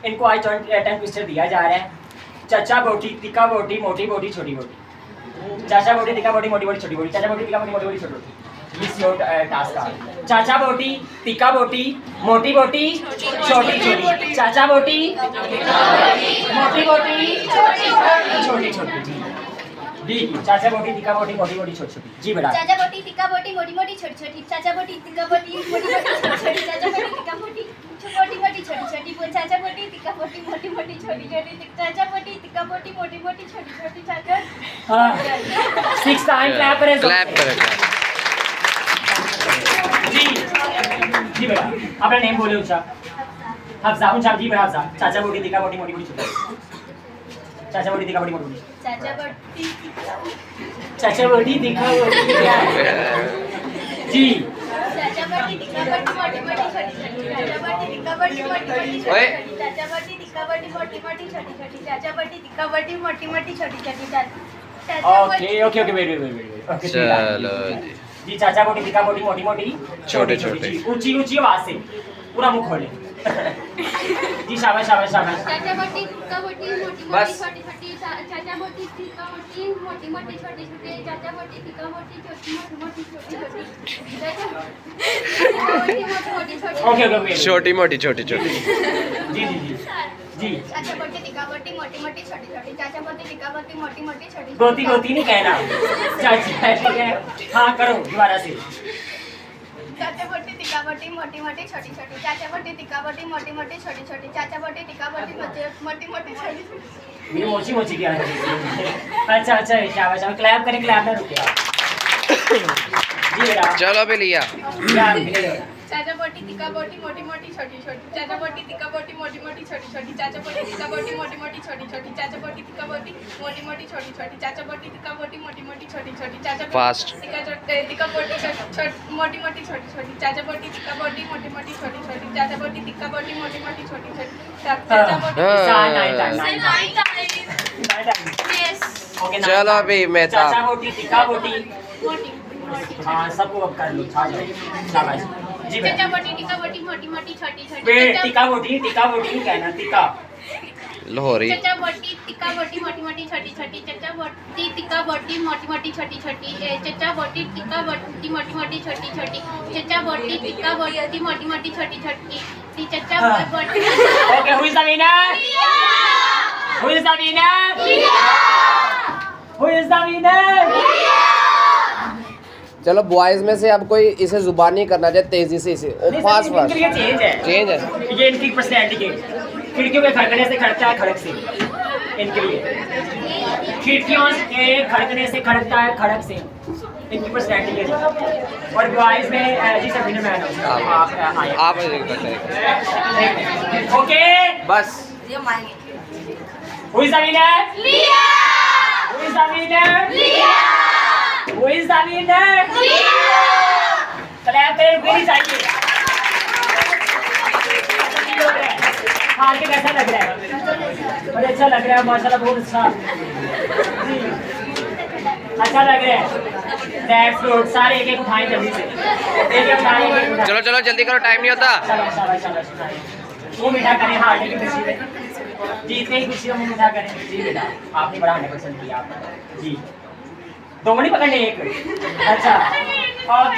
इनको आई tongue twister दिया जा रहा है। चचा बोटी, तिक्का बोटी, मोटी बोटी, छोटी बोटी। चाचा बोटी, तिक्का बोटी, मोटी बोटी, छोटी बोटी। चाचा बोटी, तिक्का बोटी, मोटी बोटी, छोटी बोटी। This your task. चाचा बोटी, तिक्का बोटी, मोटी बोटी, छोटी छोटी। चाचा बोटी, मोटी बोटी, छोटी छोटी। जी चाचा बोटी, तिक्का बोटी, मोटी बोटी, छोटी छोटी। जी बेटा। चाचा बोटी, तिक्का बोटी, मोटी मोटी, छोटी छोटी। चाचा बोटी, तिक्का बोटी, मोटी मोटी, छोटी छोटी। चाचा बोटी, तिक्का बोटी, मोटी मोटी, छोटी छोटी। चाचा बोटी, तिक्का बोटी, मोटी मोटी, छोटी छोटी। चाचा बोटी, तिक्का बोटी, मोटी मोटी, छोटी छोटी। चाचा हाँ 6 टाइम क्लैप करें। क्लैप करें। जी जी बेटा अपना नेम बोले ऊंचा। हफ्सा ऊंचा। जी बेटा हफ्सा। चाचा बोटी, तिक्का बोटी, मोटी मोटी, छोटी। चाचा बोटी, तिक्का बोटी, मोटी मोटी। चाचा बोटी, चाचा बोटी, तिक्का बोटी क्या है? जी चाचा बोटी, तिक्का बोटी, मोटी मोटी, छोटी छोटी। चाचा बोटी, तिक्का बोटी, मोटी मोटी, छोटी छोटी। चाचा बोटी, तिक्का बोटी, मोटी मोटी, छोटी छोटी। चाचा बोटी, तिक्का बोटी, मोटी मोटी, छोटी छोटी। Okay okay okay wait okay चलो जी। जी चाचा बोटी, तिक्का बोटी, मोटी मोटी, छोटे छोटे। ऊंची ऊंची आवाज से पूरा मुंह खोले। जी शाबाश शाबाश शाबाश। चाचा बोटी, तिक्का बोटी, मोटी मोटी, छोटी छोटी। चाचा बोटी, तिक्का बोटी, मोटी मोटी, छोटी छोटी। चाचा बोटी, तिक्का बोटी, मोटी मोटी, छोटी छोटी। ओके ओके छोटी मोटी छोटी छोटी। जी जी जी जी। चाचा बोटी, तिक्का बोटी, मोटी मोटी, छोटी छोटी। चाचा बोटी, तिक्का बोटी, मोटी मोटी, छोटी गोती गोती नहीं कहना। चाची ठीक है हाँ करो दोबारा से। चाचा बोटी, तिक्का बोटी, मोटी मोटी, छोटी छोटी। चाचा बोटी, तिक्का बोटी, मोटी मोटी, छोटी छोटी। चाचा बोटी, तिक्का बोटी, मोटी मोटी, छोटी छोटी। ये मोची मोची क्या है? अच्छा अच्छा शाबाश क्लैप करें। क्लैप ना रुके जी बेटा। चलो भी लिया। चाचा बोटी, तिक्का बोटी, मोटी मोटी, छोटी छोटी। चाचा बोटी, तिक्का बोटी, मोटी मोटी, छोटी छोटी। चाचा बोटी, तिक्का बोटी, मोटी मोटी, छोटी छोटी। चाचा बोटी, तिक्का बोटी, मोटी मोटी, छोटी छोटी। चाचा बोटी, तिक्का बोटी, मोटी मोटी, छोटी छोटी। चाचा फास्ट। तिक्का बोटी, मोटी मोटी, छोटी छोटी। चाचा बोटी, तिक्का बोटी, मोटी मोटी, छोटी छोटी। चाचा बोटी, तिक्का बोटी, मोटी मोटी, छोटी छोटी। चाचा बोटी, चलो अभी मैं था। चाचा बोटी, तिक्का बोटी। मोटी हाँ सबको अब कर लो। शाबाश जी बेटा। चाचा बोटी, तिक्का बोटी, मोटी मोटी, छोटी छोटी। टिक्का बोटी नहीं कहना टिक्का। लाहौरी। चाचा बोटी, तिक्का बोटी, मोटी मोटी, छोटी छोटी। चाचा बोटी, तिक्का बोटी, मोटी मोटी, छोटी छोटी। चाचा बोटी, तिक्का बोटी, मोटी मोटी, छोटी छोटी। चाचा बोटी, तिक्का बोटी, मोटी मोटी, छोटी छोटी। चाचा बोटी। Okay who is the winner? Who is the winner? Who is the winner? चलो बॉयज में से अब कोई इसे जुबानी करना चाहे तेजी से इसे फास्ट फास्ट। चेंज है ये इनकी पर्सनैलिटी है। खिड़कियों के खड़कने से खड़कता है खड़क से इनके लिए। खिड़कियों के खड़कने से खड़कता है खड़क से इनकी पर्सनैलिटी है। और बॉयज में जी सब विनर मैन आप ओके बस। Who is the winner? लिया। Who is the winner? लिया। Who is the winner? Clap करें फिर चाहिए। हार के कैसा लग रहा है? बड़े अच्छा लग रहा है माशाल्लाह बहुत अच्छा। अच्छा लग रहा है। That's good. सारे एक एक उठाएं जल्दी से। एक एक उठाएं। चलो चलो जल्दी करो टाइम नहीं होता। शाबाश शाबाश। वो मीठा करें हारने की खुशी में। जीतने की खुशी में मुंह मीठा करें। जी बेटा आपने बड़ा 100% किया। जी दो नहीं पकड़ने एक। अच्छा ओके।